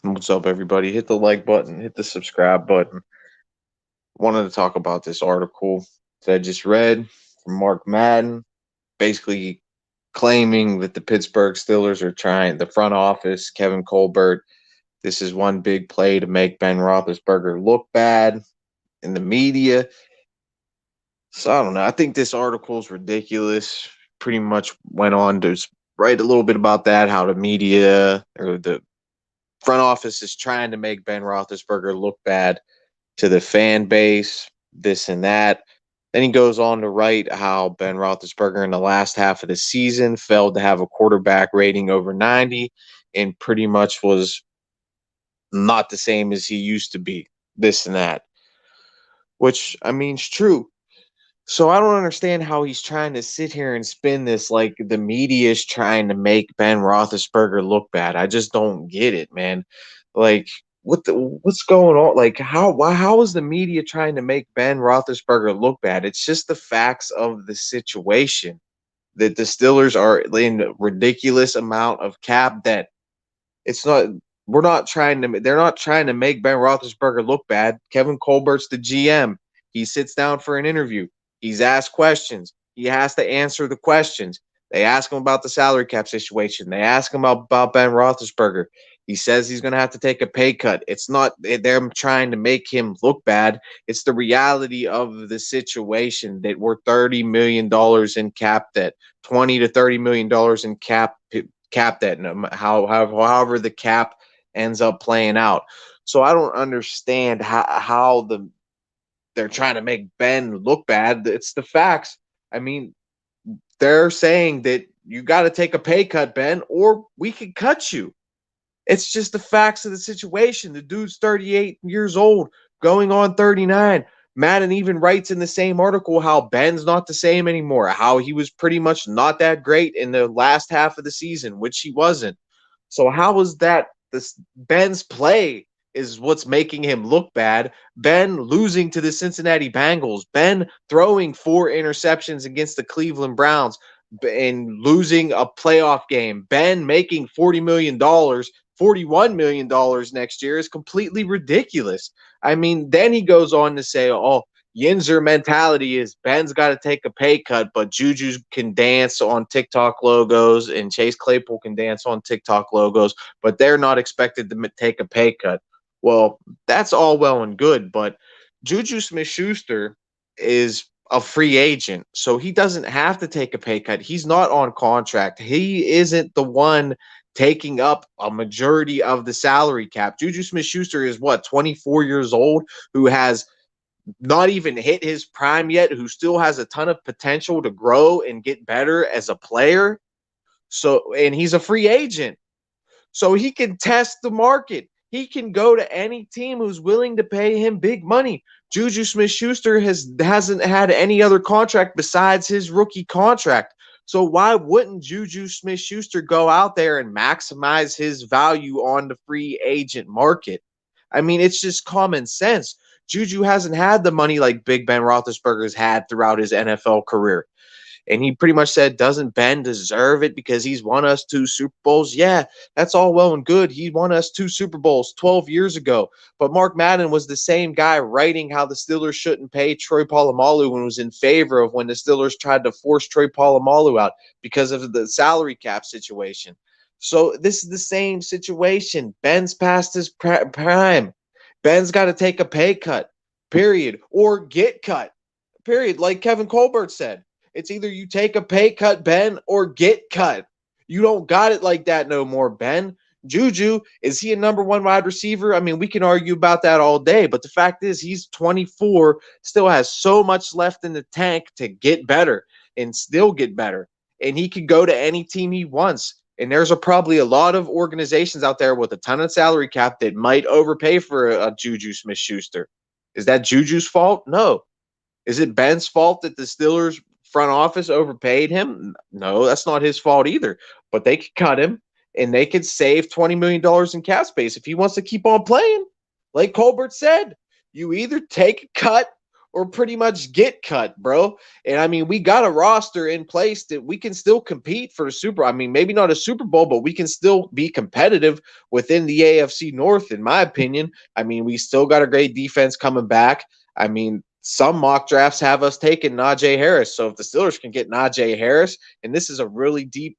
What's up, everybody? Hit the like button, hit the subscribe button. Wanted to talk about this article that I just read from Mark Madden, basically claiming that the Pittsburgh Steelers are trying, the front office, Kevin Colbert, this is one big play to make Ben Roethlisberger look bad in the media. So I don't know. I think this article is ridiculous. Pretty much went on to write a little bit about that, how the media or the front office is trying to make Ben Roethlisberger look bad to the fan base, this and that. Then he goes on to write how Ben Roethlisberger in the last half of the season failed to have a quarterback rating over 90 and pretty much was not the same as he used to be, this and that, which I mean is true. So I don't understand how he's trying to sit here and spin this like the media is trying to make Ben Roethlisberger look bad. I just don't get it, man. Like what's going on? Like how is the media trying to make Ben Roethlisberger look bad? It's just the facts of the situation that the Steelers are in a ridiculous amount of cap debt. It's not. We're not trying to. They're not trying to make Ben Roethlisberger look bad. Kevin Colbert's the GM. He sits down for an interview. He's asked questions. He has to answer the questions. They ask him about the salary cap situation. They ask him about Ben Roethlisberger. He says he's going to have to take a pay cut. It's not them trying to make him look bad. It's the reality of the situation that we're $30 million in cap debt, $20 to $30 million in cap debt, however the cap ends up playing out. So I don't understand how they're trying to make Ben look bad. It's the facts. I mean, they're saying that you got to take a pay cut, Ben, or we can cut you. It's just the facts of the situation. The dude's 38 years old, going on 39. Madden even writes in the same article how Ben's not the same anymore, how he was pretty much not that great in the last half of the season, which he wasn't. So how is that this Ben's play is what's making him look bad? Ben losing to the Cincinnati Bengals, Ben throwing 4 interceptions against the Cleveland Browns and losing a playoff game, Ben making $40 million, $41 million next year is completely ridiculous. I mean, then he goes on to say, oh, Yinzer mentality is Ben's got to take a pay cut, but Juju can dance on TikTok logos and Chase Claypool can dance on TikTok logos, but they're not expected to take a pay cut. Well, that's all well and good, but JuJu Smith-Schuster is a free agent, so he doesn't have to take a pay cut. He's not on contract. He isn't the one taking up a majority of the salary cap. JuJu Smith-Schuster is what, 24 years old, who has not even hit his prime yet, who still has a ton of potential to grow and get better as a player. So, and he's a free agent. So he can test the market. He can go to any team who's willing to pay him big money. JuJu Smith-Schuster hasn't had any other contract besides his rookie contract. So why wouldn't JuJu Smith-Schuster go out there and maximize his value on the free agent market? I mean, it's just common sense. Juju hasn't had the money like Big Ben Roethlisberger's had throughout his NFL career. And he pretty much said, doesn't Ben deserve it because he's won us 2 Super Bowls? Yeah, that's all well and good. He won us 2 Super Bowls 12 years ago. But Mark Madden was the same guy writing how the Steelers shouldn't pay Troy Polamalu and was in favor of when the Steelers tried to force Troy Polamalu out because of the salary cap situation. So this is the same situation. Ben's past his prime. Ben's got to take a pay cut, period, or get cut, period, like Kevin Colbert said. It's either you take a pay cut, Ben, or get cut. You don't got it like that no more, Ben. Juju, is he a number one wide receiver? I mean, we can argue about that all day, but the fact is he's 24, still has so much left in the tank to get better and still get better. And he could go to any team he wants. And there's probably a lot of organizations out there with a ton of salary cap that might overpay for a JuJu Smith-Schuster. Is that Juju's fault? No. Is it Ben's fault that the Steelers front office overpaid him? No, that's not his fault either. But they could cut him and they could save $20 million in cap space if he wants to keep on playing. Like Colbert said, you either take a cut or pretty much get cut, bro. And I mean, we got a roster in place that we can still compete for a Super. I mean, maybe not a Super Bowl, but we can still be competitive within the AFC North, in my opinion. I mean, we still got a great defense coming back. I mean, some mock drafts have us taking Najee Harris. So if the Steelers can get Najee Harris, and this is a really deep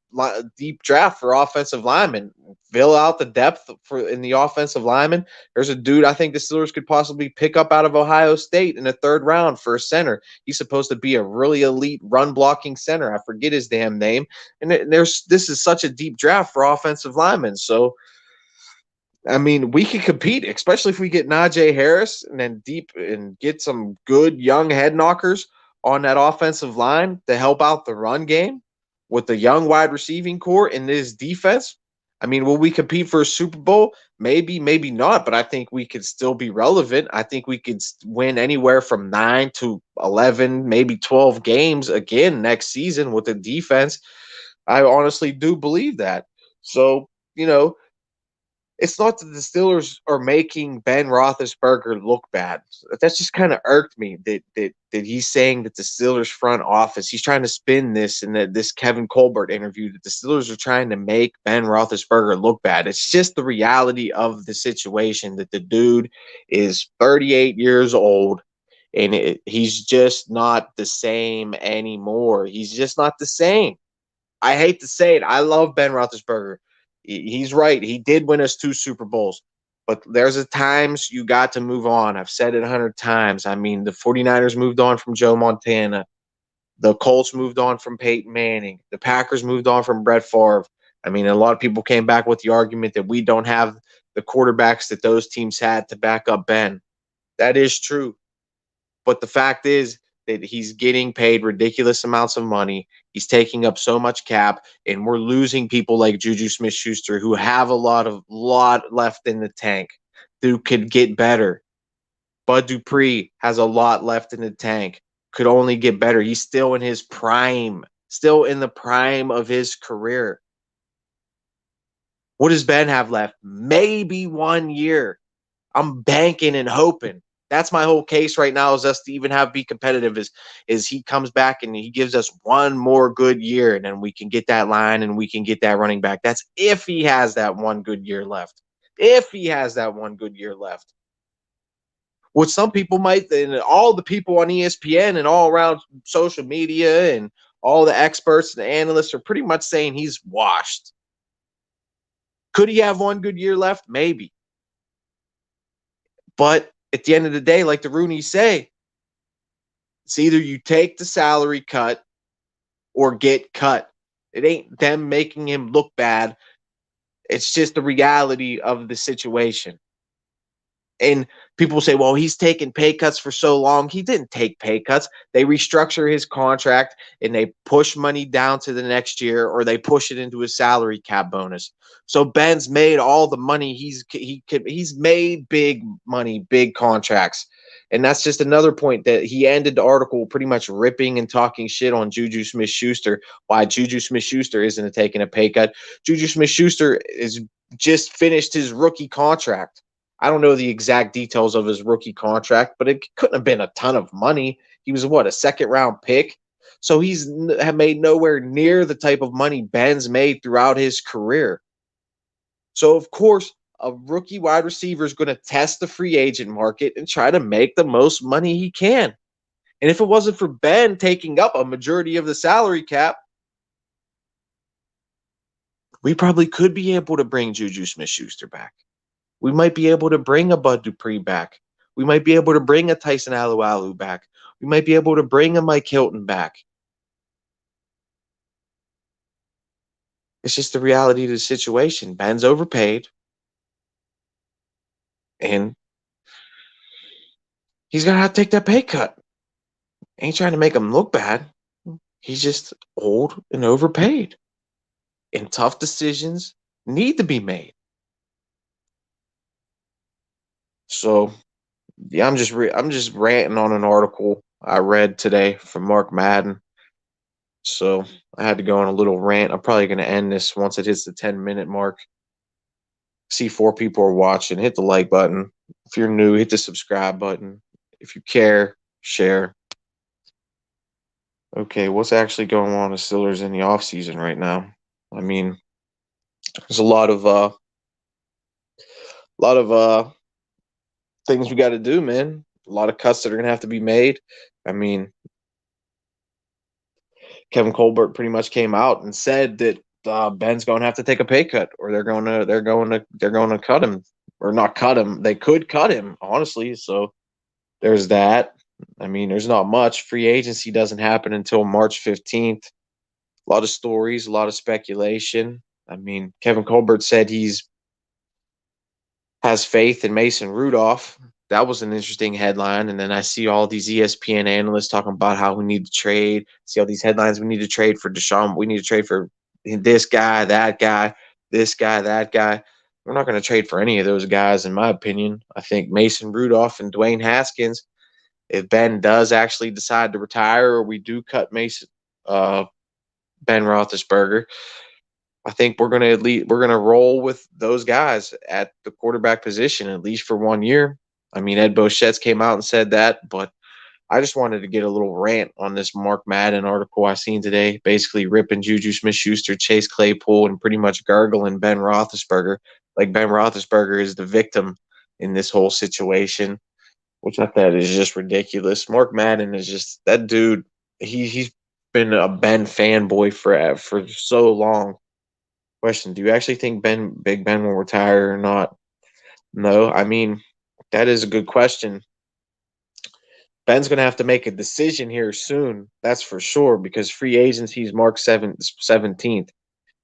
draft for offensive linemen, fill out the depth for in the offensive linemen. There's a dude I think the Steelers could possibly pick up out of Ohio State in the 3rd round for a center. He's supposed to be a really elite run blocking center. I forget his damn name. And this is such a deep draft for offensive linemen. So I mean, we could compete, especially if we get Najee Harris and then deep and get some good young head knockers on that offensive line to help out the run game with the young wide receiving core in this defense. I mean, will we compete for a Super Bowl? Maybe, maybe not, but I think we could still be relevant. I think we could win anywhere from 9 to 11, maybe 12 games again next season with the defense. I honestly do believe that. So, it's not that the Steelers are making Ben Roethlisberger look bad. That's just kind of irked me that he's saying that the Steelers front office, he's trying to spin this in this Kevin Colbert interview that the Steelers are trying to make Ben Roethlisberger look bad. It's just the reality of the situation that the dude is 38 years old and he's just not the same anymore. He's just not the same. I hate to say it. I love Ben Roethlisberger. He's right. He did win us 2 Super Bowls. But there's a times you got to move on. I've said it 100 times. I mean, the 49ers moved on from Joe Montana. The Colts moved on from Peyton Manning. The Packers moved on from Brett Favre. I mean, a lot of people came back with the argument that we don't have the quarterbacks that those teams had to back up Ben. That is true. But the fact is that he's getting paid ridiculous amounts of money. He's taking up so much cap, and we're losing people like JuJu Smith-Schuster who have a lot left in the tank, who could get better. Bud Dupree has a lot left in the tank, could only get better. He's still in his prime, still in the prime of his career. What does Ben have left? Maybe 1 year. I'm banking and hoping. That's my whole case right now, is us to even be competitive is he comes back and he gives us one more good year, and then we can get that line and we can get that running back. That's if he has that one good year left. If he has that one good year left. What some people might, and all the people on ESPN and all around social media and all the experts and the analysts are pretty much saying he's washed. Could he have one good year left? Maybe. But at the end of the day, like the Rooney's say, it's either you take the salary cut or get cut. It ain't them making him look bad. It's just the reality of the situation. And people say, well, he's taken pay cuts for so long. He didn't take pay cuts. They restructure his contract and they push money down to the next year, or they push it into his salary cap bonus. So Ben's made all the money he's made big money, big contracts. And that's just another point that he ended the article pretty much ripping and talking shit on JuJu Smith-Schuster, why JuJu Smith-Schuster isn't taking a pay cut. JuJu Smith-Schuster is just finished his rookie contract. I don't know the exact details of his rookie contract, but it couldn't have been a ton of money. He was, a second-round pick? So he's made nowhere near the type of money Ben's made throughout his career. So, of course, a rookie wide receiver is going to test the free agent market and try to make the most money he can. And if it wasn't for Ben taking up a majority of the salary cap, we probably could be able to bring JuJu Smith-Schuster back. We might be able to bring a Bud Dupree back. We might be able to bring a Tyson Alualu back. We might be able to bring a Mike Hilton back. It's just the reality of the situation. Ben's overpaid. And he's going to have to take that pay cut. Ain't trying to make him look bad. He's just old and overpaid. And tough decisions need to be made. So, yeah, I'm just ranting on an article I read today from Mark Madden. So I had to go on a little rant. I'm probably going to end this once it hits the 10-minute mark. See 4 people are watching. Hit the like button. If you're new, hit the subscribe button. If you care, share. Okay, what's actually going on with Steelers in the offseason right now? I mean, there's a lot of things we got to do, man. A lot of cuts that are gonna have to be made. I mean, Kevin Colbert pretty much came out and said that Ben's going to have to take a pay cut, or they're going to cut him, or not cut him. They could cut him, honestly. So there's that. I mean, there's not much. Free agency doesn't happen until March 15th. A lot of stories, a lot of speculation. I mean, Kevin Colbert said he's has faith in Mason Rudolph. That was an interesting headline. And then I see all these ESPN analysts talking about how we need to trade. See all these headlines. We need to trade for Deshaun. We need to trade for this guy, that guy, this guy, that guy. We're not going to trade for any of those guys, in my opinion. I think Mason Rudolph and Dwayne Haskins, if Ben does actually decide to retire, or we do cut Ben Roethlisberger, I think we're gonna roll with those guys at the quarterback position at least for 1 year. I mean, Ed Bochetz came out and said that, but I just wanted to get a little rant on this Mark Madden article I seen today, basically ripping JuJu Smith-Schuster, Chase Claypool, and pretty much gargling Ben Roethlisberger. Like Ben Roethlisberger is the victim in this whole situation, which I thought is just ridiculous. Mark Madden is just that dude. He's been a Ben fanboy for so long. Question: do you actually think Big Ben will retire or not? No, I mean that is a good question. Ben's going to have to make a decision here soon. That's for sure because free agency is March 17th.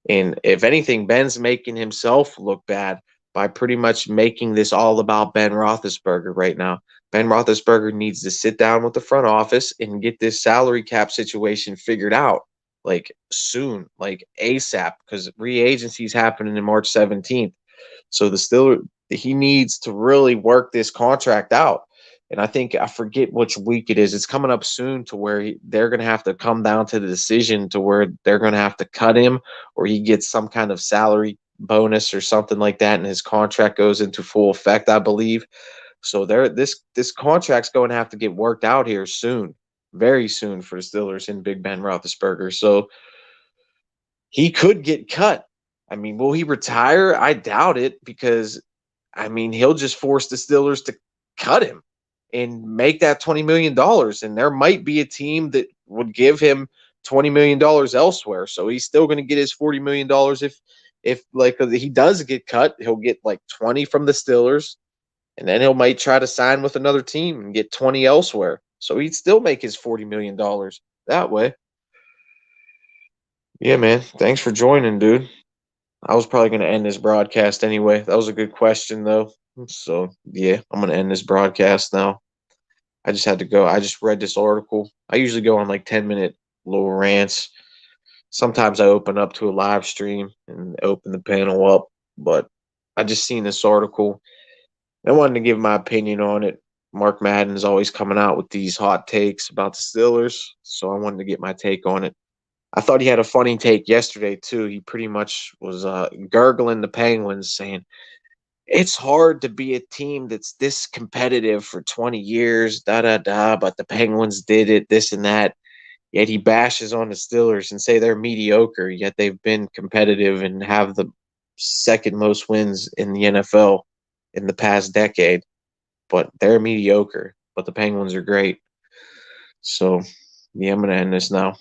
And if anything, Ben's making himself look bad by pretty much making this all about Ben Roethlisberger right now. Ben Roethlisberger needs to sit down with the front office and get this salary cap situation figured out, like soon, like ASAP, because free agency is happening in March 17th. So he needs to really work this contract out. And I think I forget which week it is. It's coming up soon to where they're going to have to come down to the decision to where they're going to have to cut him, or he gets some kind of salary bonus or something like that, and his contract goes into full effect, I believe. So this contract's going to have to get worked out here soon, very soon for the Steelers and Big Ben Roethlisberger. So he could get cut. I mean, will he retire? I doubt it because, I mean, he'll just force the Steelers to cut him and make that $20 million. And there might be a team that would give him $20 million elsewhere. So he's still going to get his $40 million if like he does get cut, he'll get like 20 from the Steelers, and then he'll might try to sign with another team and get 20 elsewhere. So he'd still make his $40 million that way. Yeah, man. Thanks for joining, dude. I was probably going to end this broadcast anyway. That was a good question, though. So, yeah, I'm going to end this broadcast now. I just had to go. I just read this article. I usually go on like 10-minute little rants. Sometimes I open up to a live stream and open the panel up, but I just seen this article. I wanted to give my opinion on it. Mark Madden is always coming out with these hot takes about the Steelers, so I wanted to get my take on it. I thought he had a funny take yesterday, too. He pretty much was gurgling the Penguins, saying, it's hard to be a team that's this competitive for 20 years, da-da-da, but the Penguins did it, this and that. Yet he bashes on the Steelers and say they're mediocre, yet they've been competitive and have the second most wins in the NFL in the past decade. But they're mediocre, but the Penguins are great. So, yeah, I'm going to end this now.